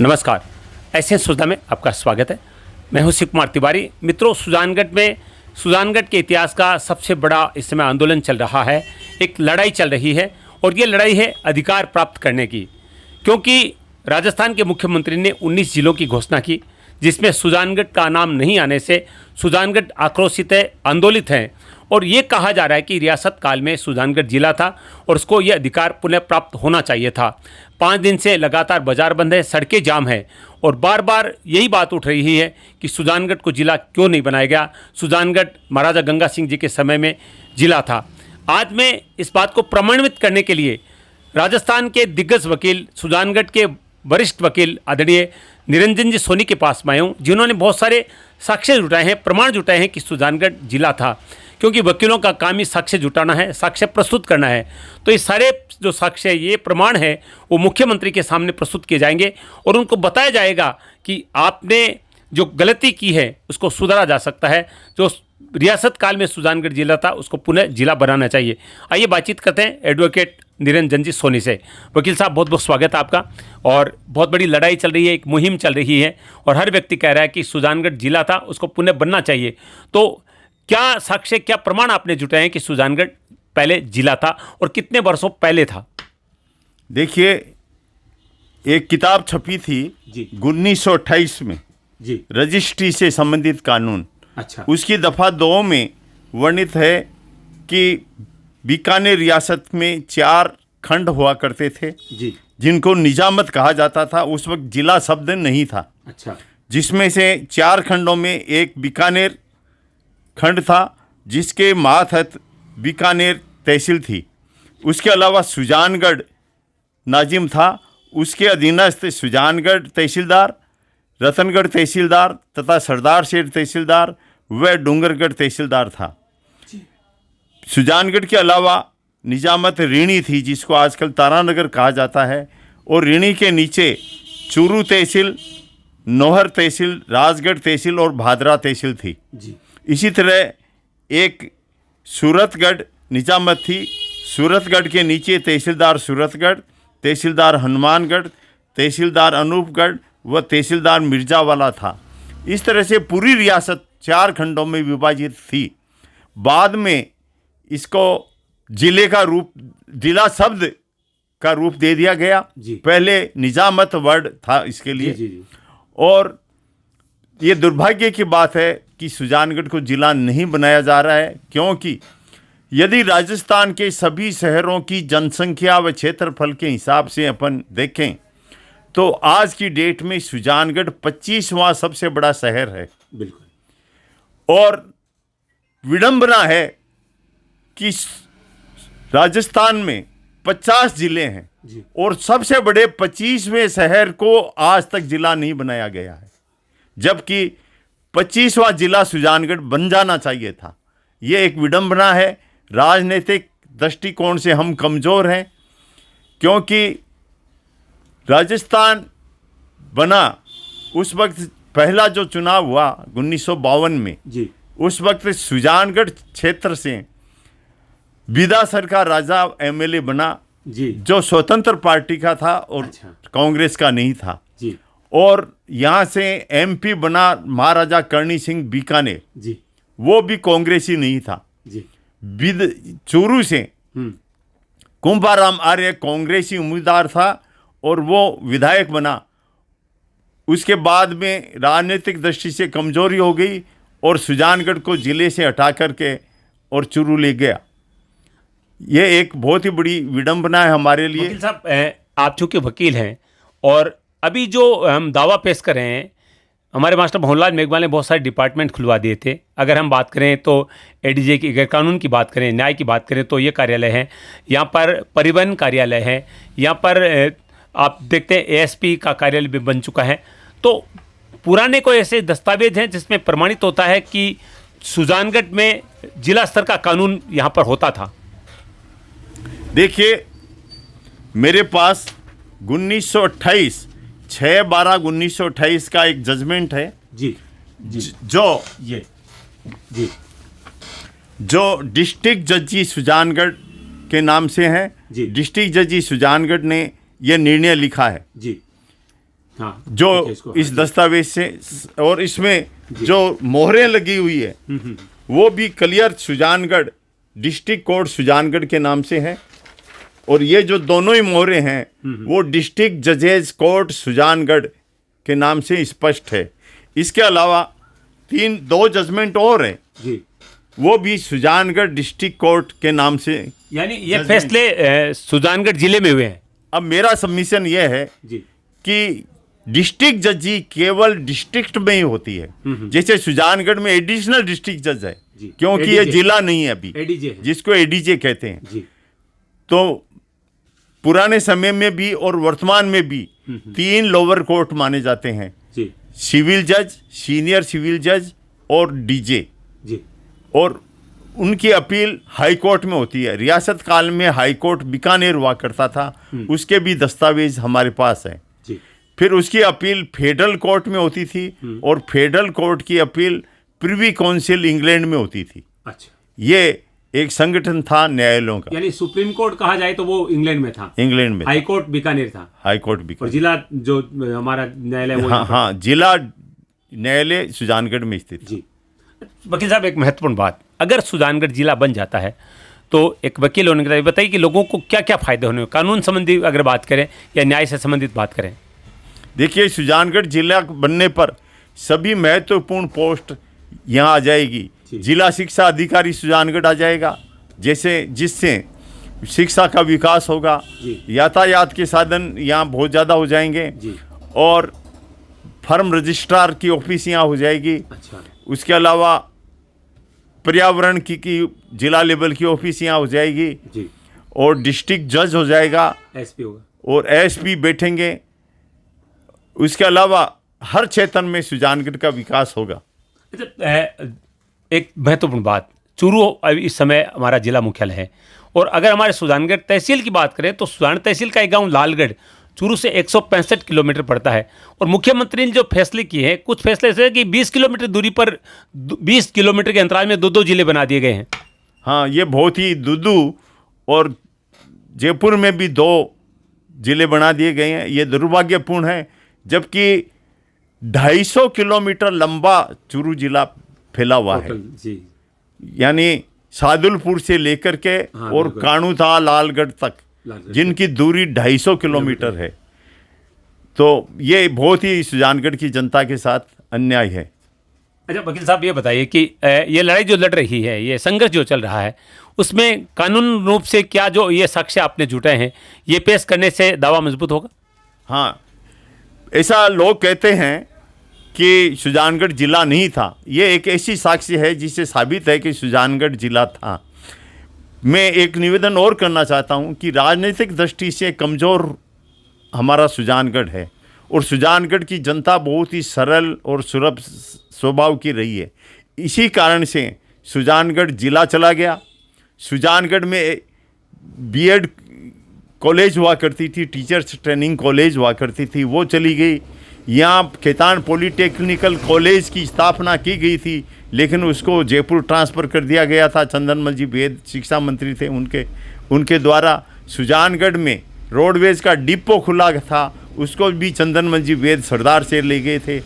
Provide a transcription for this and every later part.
नमस्कार, ऐसे सुधा में आपका स्वागत है। मैं हूं शिव कुमार तिवारी। मित्रों, सुजानगढ़ के इतिहास का सबसे बड़ा इस समय आंदोलन चल रहा है, एक लड़ाई चल रही है और ये लड़ाई है अधिकार प्राप्त करने की। क्योंकि राजस्थान के मुख्यमंत्री ने 19 जिलों की घोषणा की, जिसमें सुजानगढ़ का नाम नहीं आने से सुजानगढ़ आक्रोशित है, आंदोलित हैं और ये कहा जा रहा है कि रियासत काल में सुजानगढ़ जिला था और उसको ये अधिकार पुनः प्राप्त होना चाहिए था। 5 दिन से लगातार बाजार बंद है, सड़कें जाम है और बार बार यही बात उठ रही है कि सुजानगढ़ को जिला क्यों नहीं बनाया गया। सुजानगढ़ महाराजा गंगा सिंह जी के समय में जिला था। आज मैं इस बात को प्रमाणित करने के लिए राजस्थान के दिग्गज वकील, सुजानगढ़ के वरिष्ठ वकील आदरणीय निरंजन जी सोनी के पास में आया हूँ, जिन्होंने बहुत सारे साक्ष्य जुटाए हैं, प्रमाण जुटाए हैं कि सुजानगढ़ जिला था। क्योंकि वकीलों का काम ही साक्ष्य जुटाना है, साक्ष्य प्रस्तुत करना है। तो ये सारे जो साक्ष्य, ये प्रमाण है, वो मुख्यमंत्री के सामने प्रस्तुत किए जाएंगे और उनको बताया जाएगा कि आपने जो गलती की है उसको सुधारा जा सकता है। जो रियासत काल में सुजानगढ़ जिला था उसको पुनः जिला बनाना चाहिए। आइए बातचीत करते हैं एडवोकेट निरंजन जी सोनी से। वकील साहब, बहुत बहुत स्वागत है आपका। और बहुत बड़ी लड़ाई चल रही है, एक मुहिम चल रही है और हर व्यक्ति कह रहा है कि सुजानगढ़ जिला था, उसको पुनः बनना चाहिए। तो क्या साक्ष्य, क्या प्रमाण आपने जुटाए हैं कि सुजानगढ़ पहले जिला था और कितने वर्षों पहले था? देखिए, एक किताब छपी थी जी 1928 में जी। रजिस्ट्री से संबंधित कानून। अच्छा। उसकी दफ़ा 2 में वर्णित है कि बीकानेर रियासत में 4 खंड हुआ करते थे जी। जिनको निजामत कहा जाता था। उस वक्त जिला शब्द नहीं था। अच्छा। जिसमें से 4 खंडों में एक बीकानेर खंड था, जिसके मातहत बीकानेर तहसील थी। उसके अलावा सुजानगढ़ नाजिम था, उसके अधीनस्थ सुजानगढ़ तहसीलदार, रतनगढ़ तहसीलदार तथा सरदार शेर तहसीलदार व डूंगरगढ़ तहसीलदार था। सुजानगढ़ के अलावा निजामत ऋणी थी, जिसको आजकल तारानगर कहा जाता है, और ऋणी के नीचे चूरू तहसील, नौहर तहसील, राजगढ़ तहसील और भादरा तहसील थी जी। इसी तरह एक सूरतगढ़ निजामत थी। सूरतगढ़ के नीचे तहसीलदार सूरतगढ़, तहसीलदार हनुमानगढ़, तहसीलदार अनूपगढ़ व तहसीलदार मिर्जावाला था। इस तरह से पूरी रियासत 4 खंडों में विभाजित थी। बाद में इसको जिले का रूप, जिला शब्द का रूप दे दिया गया जी। पहले निजामत वर्ड था इसके लिए। जी। और ये दुर्भाग्य की बात है कि सुजानगढ़ को जिला नहीं बनाया जा रहा है, क्योंकि यदि राजस्थान के सभी शहरों की जनसंख्या व क्षेत्रफल के हिसाब से अपन देखें तो आज की डेट में सुजानगढ़ 25वां सबसे बड़ा शहर है। बिल्कुल। और विडंबना है कि राजस्थान में 50 जिले हैं जी। और सबसे बड़े 25वें शहर को आज तक जिला नहीं बनाया गया है, जबकि 25वां जिला सुजानगढ़ बन जाना चाहिए था। ये एक विडंबना है। राजनीतिक दृष्टिकोण से हम कमज़ोर हैं, क्योंकि राजस्थान बना उस वक्त पहला जो चुनाव हुआ 1952 में जी। उस वक्त सुजानगढ़ क्षेत्र से विदासर का राजा एमएलए बना, जी। जो स्वतंत्र पार्टी का था और अच्छा। कांग्रेस का नहीं था। जी। और यहाँ से एमपी बना महाराजा करणी सिंह बीकानेर, जी। वो भी कांग्रेसी नहीं था। जी। चूरू से कुंभाराम आर्य कांग्रेसी उम्मीदवार था और वो विधायक बना। उसके बाद में राजनीतिक दृष्टि से कमजोरी हो गई और सुजानगढ़ को जिले से हटा करके और चूरू ले गया। ये एक बहुत ही बड़ी विडंबना है हमारे लिए। वकील साहब, आप चूँकि वकील हैं और अभी जो हम दावा पेश कर रहे हैं, हमारे मास्टर भंवरलाल मेघवाल ने बहुत सारे डिपार्टमेंट खुलवा दिए थे। अगर हम बात करें तो एडीजे की, गैर कानून की बात करें, न्याय की बात करें तो ये कार्यालय है, यहाँ पर परिवहन कार्यालय है, यहाँ पर आप देखते हैं एएसपी का कार्यालय भी बन चुका है। तो पुराने कोई ऐसे दस्तावेज हैं जिसमें प्रमाणित होता है कि सुजानगढ़ में जिला स्तर का कानून यहाँ पर होता था? देखिए, मेरे पास 1928 6/12/1928 का एक जजमेंट है जी। जी। जो डिस्ट्रिक्ट जजी सुजानगढ़ के नाम से है। जी। डिस्ट्रिक्ट जजी सुजानगढ़ ने यह निर्णय लिखा है जी। हाँ, जो देखिए इसको, इस दस्तावेज से, और इसमें जो मोहरें लगी हुई है वो भी clear Sujangarh, district court Sujangarh के नाम से है। और ये जो दोनों ही मोहरें हैं वो डिस्ट्रिक्ट जजेस कोर्ट सुजानगढ़ के नाम से स्पष्ट है। इसके अलावा दो जजमेंट और हैं, जी, वो भी सुजानगढ़ डिस्ट्रिक्ट कोर्ट के नाम से। यानी ये फैसले सुजानगढ़ जिले में हुए हैं। अब मेरा सबमिशन ये है जी, कि डिस्ट्रिक्ट जजी केवल डिस्ट्रिक्ट में ही होती है। जैसे सुजानगढ़ में एडिशनल डिस्ट्रिक्ट जज है, जी, क्योंकि ये ADJ जिला नहीं है अभी, एडीजे है। जिसको एडीजे कहते हैं। जी, तो पुराने समय में भी और वर्तमान में भी 3 लोअर कोर्ट माने जाते हैं, जी, सिविल जज, सीनियर सिविल जज और डीजे। जी, और उनकी अपील हाई कोर्ट में होती है। रियासत काल में हाई कोर्ट बीकानेर हुआ करता था, उसके भी दस्तावेज हमारे पास हैं। जी, फिर उसकी अपील फेडरल कोर्ट में होती थी और फेडरल कोर्ट की अपील प्रिवी काउंसिल इंग्लैंड में होती थी। अच्छा, ये एक संगठन था न्यायालयों का। यानी सुप्रीम कोर्ट कहा जाए तो वो इंग्लैंड में था, इंग्लैंड में हाई कोर्ट बीकानेर था, हाई कोर्ट और बीकानेर। जिला जो हमारा न्यायालय वो हाँ हाँ, जिला न्यायालय सुजानगढ़ में स्थित है। जी। वकील साहब, एक महत्वपूर्ण बात, अगर सुजानगढ़ जिला बन जाता है तो एक वकील होने के नाते बताइए कि लोगों को क्या क्या फायदे होने, कानून संबंधी अगर बात करें या न्याय से संबंधित बात करें। देखिए, सुजानगढ़ जिला बनने पर सभी महत्वपूर्ण पोस्ट यहाँ आ जाएगी। जिला शिक्षा अधिकारी सुजानगढ़ आ जाएगा, जिससे शिक्षा का विकास होगा। यातायात के साधन यहाँ बहुत ज़्यादा हो जाएंगे। और फर्म रजिस्ट्रार की ऑफिस यहाँ हो जाएगी। अच्छा, उसके अलावा पर्यावरण की जिला लेवल की ऑफिस यहाँ हो जाएगी। जी, और डिस्ट्रिक्ट जज हो जाएगा, एसपी होगा और एसपी बैठेंगे। उसके अलावा हर क्षेत्र में सुजानगढ़ का विकास होगा। अच्छा, एक महत्वपूर्ण बात, चूरू अभी इस समय हमारा जिला मुख्यालय है, और अगर हमारे सुजानगढ़ तहसील की बात करें तो सुजानगढ़ तहसील का एक गांव लालगढ़ चूरू से 165 किलोमीटर पड़ता है। और मुख्यमंत्री ने जो फैसले किए हैं, कुछ फैसले ऐसे हैं कि 20 किलोमीटर दूरी पर 20 किलोमीटर के अंतराल में 2-2 जिले बना दिए गए हैं। हाँ, ये बहुत ही दुदू और जयपुर में भी 2 जिले बना दिए गए हैं। ये दुर्भाग्यपूर्ण है, जबकि 250 किलोमीटर लंबा चूरू जिला फैला हुआ है। जी, यानी सादुलपुर से लेकर के हाँ, और बिल्कुल। कानूथा लालगढ़ तक, जिनकी दूरी 250 किलोमीटर है। तो ये बहुत ही सुजानगढ़ की जनता के साथ अन्याय है। अच्छा वकील साहब, ये बताइए कि ये लड़ाई जो लड़ रही है, ये संघर्ष जो चल रहा है, उसमें कानून रूप से क्या जो ये साक्ष्य आपने जुटाए हैं, ये पेश करने से दावा मजबूत होगा? हाँ, ऐसा लोग कहते हैं कि सुजानगढ़ जिला नहीं था। ये एक ऐसी साक्ष्य है जिससे साबित है कि सुजानगढ़ जिला था। मैं एक निवेदन और करना चाहता हूँ कि राजनीतिक दृष्टि से कमज़ोर हमारा सुजानगढ़ है, और सुजानगढ़ की जनता बहुत ही सरल और सुलभ स्वभाव की रही है। इसी कारण से सुजानगढ़ जिला चला गया। सुजानगढ़ में बीएड कॉलेज हुआ करती थी, टीचर्स ट्रेनिंग कॉलेज हुआ करती थी, वो चली गई। यहाँ खेतान पॉलिटेक्निकल कॉलेज की स्थापना की गई थी, लेकिन उसको जयपुर ट्रांसफ़र कर दिया गया था। चंदनमल जी वेद शिक्षा मंत्री थे, उनके द्वारा। सुजानगढ़ में रोडवेज का डिपो खुला था, उसको भी चंदनमल जी वेद सरदार से ले गए थे।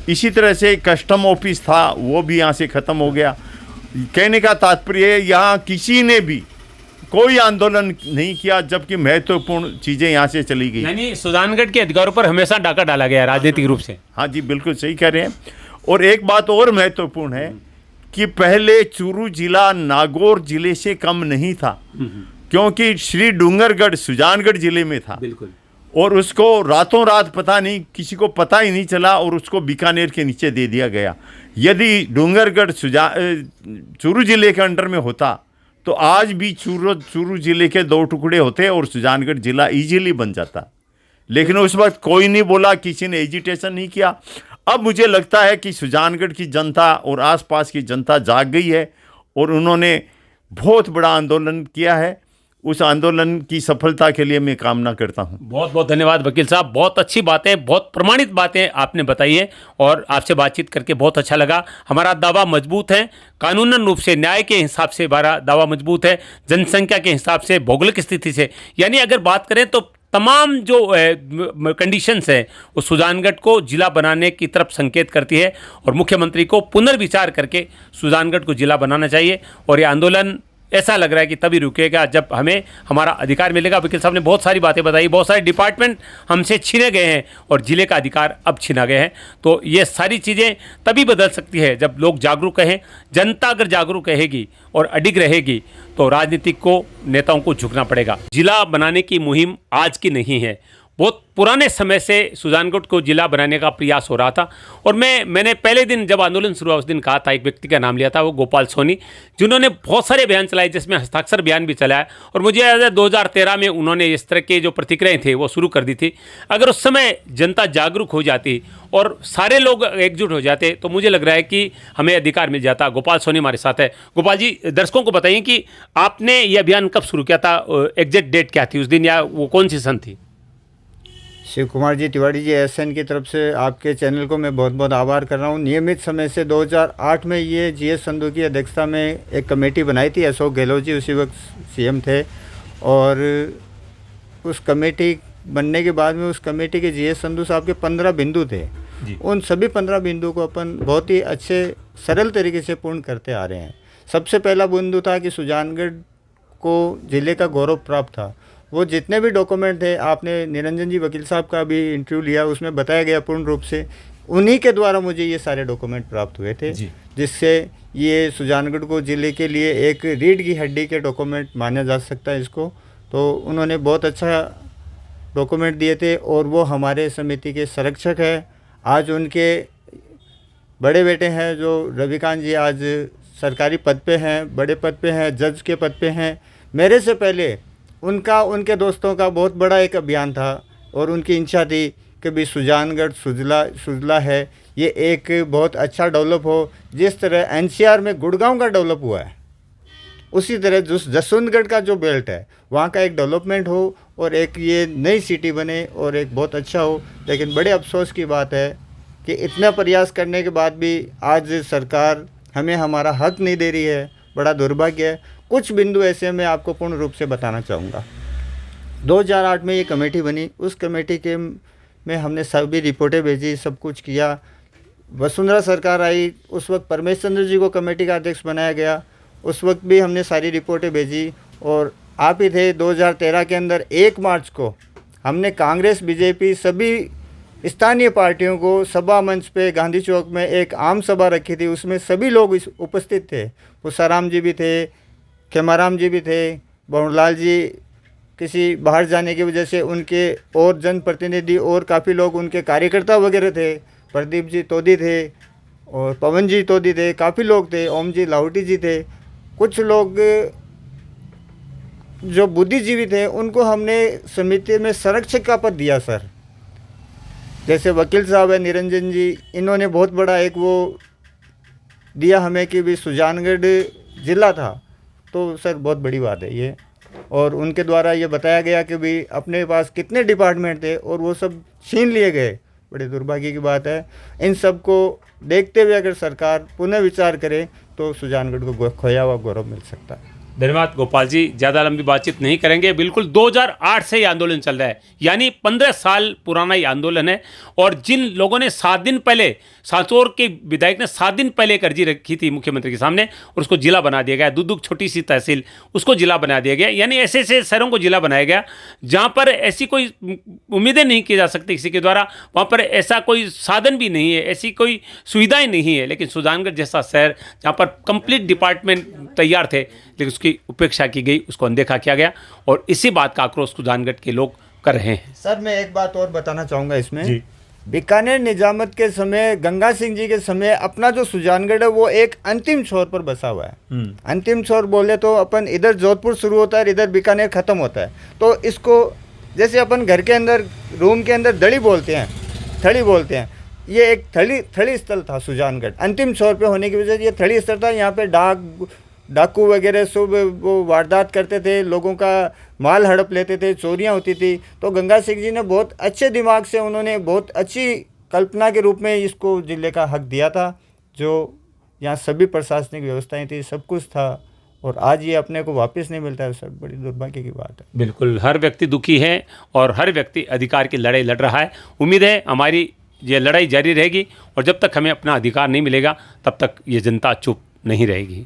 इसी तरह से कस्टम ऑफिस था, वो भी यहाँ से ख़त्म हो गया। कहने का तात्पर्य है, यहाँ किसी ने भी कोई आंदोलन नहीं किया, जबकि महत्वपूर्ण चीज़ें यहाँ से चली गई। यानी सुजानगढ़ के अधिकारों पर हमेशा डाका डाला गया राजनीतिक रूप से। हाँ जी, बिल्कुल सही कह रहे हैं। और एक बात और महत्वपूर्ण है कि पहले चूरू जिला नागौर जिले से कम नहीं था, क्योंकि श्री डूंगरगढ़ सुजानगढ़ जिले में था। बिल्कुल। और उसको रातों रात पता नहीं, किसी को पता ही नहीं चला, और उसको बीकानेर के नीचे दे दिया गया। यदि डूंगरगढ़ चूरू जिले के अंडर में होता तो आज भी चूरू जिले के 2 टुकड़े होते और सुजानगढ़ जिला इजीली बन जाता। लेकिन उस वक्त कोई नहीं बोला, किसी ने एजिटेशन नहीं किया। अब मुझे लगता है कि सुजानगढ़ की जनता और आसपास की जनता जाग गई है, और उन्होंने बहुत बड़ा आंदोलन किया है। उस आंदोलन की सफलता के लिए मैं कामना करता हूं। बहुत बहुत धन्यवाद वकील साहब, बहुत अच्छी बातें, बहुत प्रमाणित बातें आपने बताई हैं, और आपसे बातचीत करके बहुत अच्छा लगा। हमारा दावा मजबूत है, कानूनन रूप से न्याय के हिसाब से हमारा दावा मजबूत है, जनसंख्या के हिसाब से, भौगोलिक स्थिति से। यानी अगर बात करें तो तमाम जो कंडीशंस हैं वो सुजानगढ़ को जिला बनाने की तरफ संकेत करती है और मुख्यमंत्री को पुनर्विचार करके सुजानगढ़ को जिला बनाना चाहिए। और ये आंदोलन ऐसा लग रहा है कि तभी रुकेगा जब हमें हमारा अधिकार मिलेगा। वकील साहब ने बहुत सारी बातें बताई, बहुत सारे डिपार्टमेंट हमसे छीने गए हैं और जिले का अधिकार अब छीना गए हैं। तो ये सारी चीज़ें तभी बदल सकती है जब लोग जागरूक रहें। जनता अगर जागरूक रहेगी और अडिग रहेगी तो राजनीतिक को नेताओं को झुकना पड़ेगा। जिला बनाने की मुहिम आज की नहीं है, बहुत पुराने समय से सुजानगढ़ को जिला बनाने का प्रयास हो रहा था। और मैंने पहले दिन जब आंदोलन शुरू हुआ उस दिन कहा था, एक व्यक्ति का नाम लिया था, वो गोपाल सोनी, जिन्होंने बहुत सारे अभियान चलाए जिसमें हस्ताक्षर अभियान भी चलाया। और मुझे याद है 2013 में उन्होंने इस तरह के जो प्रतिक्रियाएं थे वो शुरू कर दी थी। अगर उस समय जनता जागरूक हो जाती और सारे लोग एकजुट हो जाते तो मुझे लग रहा है कि हमें अधिकार मिल जाता। गोपाल सोनी हमारे साथ है। गोपाल जी, दर्शकों को बताइए कि आपने ये अभियान कब शुरू किया था, एग्जैक्ट डेट क्या थी उस दिन, या वो कौन सी सन थी? शिव कुमार जी तिवारी जी एसएन की तरफ से आपके चैनल को मैं बहुत बहुत आभार कर रहा हूँ। नियमित समय से 2008 में ये जीएस संधू की अध्यक्षता में एक कमेटी बनाई थी। अशोक गहलोत जी उसी वक्त सीएम थे और उस कमेटी बनने के बाद में उस कमेटी के जीएस संधू साहब के 15 बिंदु थे। उन सभी 15 बिंदु को अपन बहुत ही अच्छे सरल तरीके से पूर्ण करते आ रहे हैं। सबसे पहला बिंदु था कि सुजानगढ़ को जिले का गौरव प्राप्त था। वो जितने भी डॉक्यूमेंट थे, आपने निरंजन जी वकील साहब का भी इंटरव्यू लिया, उसमें बताया गया पूर्ण रूप से उन्हीं के द्वारा मुझे ये सारे डॉक्यूमेंट प्राप्त हुए थे, जिससे ये सुजानगढ़ को ज़िले के लिए एक रीढ़ की हड्डी के डॉक्यूमेंट माना जा सकता है इसको। तो उन्होंने बहुत अच्छा डॉक्यूमेंट दिए थे और वो हमारे समिति के संरक्षक हैं। आज उनके बड़े बेटे हैं जो रविकांत जी, आज सरकारी पद पे हैं, बड़े पद पे हैं, जज के पद पे हैं। मेरे से पहले उनके दोस्तों का बहुत बड़ा एक अभियान था और उनकी इच्छा थी कि भी सुजानगढ़ सुजला है, ये एक बहुत अच्छा डेवलप हो। जिस तरह एनसीआर में गुड़गांव का डेवलप हुआ है, उसी तरह जसवंतगढ़ का जो बेल्ट है वहाँ का एक डेवलपमेंट हो और एक ये नई सिटी बने और एक बहुत अच्छा हो। लेकिन बड़े अफसोस की बात है कि इतना प्रयास करने के बाद भी आज सरकार हमें हमारा हक नहीं दे रही है। बड़ा दुर्भाग्य है। कुछ बिंदु ऐसे मैं आपको पूर्ण रूप से बताना चाहूँगा। 2008 में ये कमेटी बनी, उस कमेटी के में हमने सभी रिपोर्टें भेजी, सब कुछ किया। वसुंधरा सरकार आई, उस वक्त परमेश चंद्र जी को कमेटी का अध्यक्ष बनाया गया, उस वक्त भी हमने सारी रिपोर्टें भेजी। और आप ही थे 2013 के अंदर 1 मार्च को हमने कांग्रेस, बीजेपी, सभी स्थानीय पार्टियों को सभा मंच पे गांधी चौक में एक आम सभा रखी थी। उसमें सभी लोग उपस्थित थे। पुष्पाराम जी भी थे, खेमाराम जी भी थे, बहुलाल जी किसी बाहर जाने की वजह से उनके और जनप्रतिनिधि और काफ़ी लोग उनके कार्यकर्ता वगैरह थे। प्रदीप जी तोदी थे और पवन जी तोदी थे, काफ़ी लोग थे, ओम जी लाहौटी जी थे। कुछ लोग जो बुद्धिजीवी थे उनको हमने समिति में संरक्षक का पद दिया सर। जैसे वकील साहब है निरंजन जी, इन्होंने बहुत बड़ा एक वो दिया हमें कि भी सुजानगढ़ ज़िला था। तो सर बहुत बड़ी बात है ये। और उनके द्वारा ये बताया गया कि भी अपने पास कितने डिपार्टमेंट थे और वो सब छीन लिए गए। बड़े दुर्भाग्य की बात है। इन सब को देखते हुए अगर सरकार पुनः विचार करे तो सुजानगढ़ को खोया हुआ गौरव मिल सकता है। धन्यवाद गोपाल जी, ज़्यादा लंबी बातचीत नहीं करेंगे। बिल्कुल 2008 से ये आंदोलन चल रहा है, यानी 15 साल पुराना ये आंदोलन है। और जिन लोगों ने 7 दिन पहले, सांचौर के विधायक ने 7 दिन पहले एक अर्जी रखी थी मुख्यमंत्री के सामने और उसको जिला बना दिया गया। दुदुक छोटी सी तहसील, उसको जिला बना दिया गया। यानी ऐसे ऐसे शहरों को जिला बनाया गया जहाँ पर ऐसी कोई उम्मीदें नहीं की जा सकती किसी के द्वारा। वहाँ पर ऐसा कोई साधन भी नहीं है, ऐसी कोई सुविधाएँ नहीं है। लेकिन सुजानगढ़ जैसा शहर जहाँ पर कंप्लीट डिपार्टमेंट तैयार थे, लेकिन उसकी उपेक्षा की गई, उसको अनदेखा किया गया। और इसी बात का आक्रोश सुजानगढ़ के लोग कर रहे हैं। सर मैं एक बात और बताना चाहूँगा इसमें। बीकानेर निजामत के समय, गंगा सिंह जी के समय अपना जो सुजानगढ़ है वो एक अंतिम छोर पर बसा हुआ है। अंतिम छोर बोले तो अपन इधर जोधपुर शुरू होता है, इधर बीकानेर ख़त्म होता है। तो इसको जैसे अपन घर के अंदर रूम के अंदर दड़ी बोलते हैं, थड़ी बोलते हैं, ये एक थड़ी स्थल था सुजानगढ़। अंतिम छोर पे होने की वजह से ये थड़ी स्थल था। यहाँ पे डाकू वगैरह सब वो वारदात करते थे, लोगों का माल हड़प लेते थे, चोरियां होती थी। तो गंगा सिंह जी ने बहुत अच्छे दिमाग से, उन्होंने बहुत अच्छी कल्पना के रूप में इसको जिले का हक दिया था। जो यहाँ सभी प्रशासनिक व्यवस्थाएं थी, सब कुछ था। और आज ये अपने को वापस नहीं मिलता है, सब बड़ी दुर्भाग्य की बात है। बिल्कुल, हर व्यक्ति दुखी है और हर व्यक्ति अधिकार की लड़ाई लड़ रहा है। उम्मीद है हमारी ये लड़ाई जारी रहेगी और जब तक हमें अपना अधिकार नहीं मिलेगा तब तक ये जनता चुप नहीं रहेगी।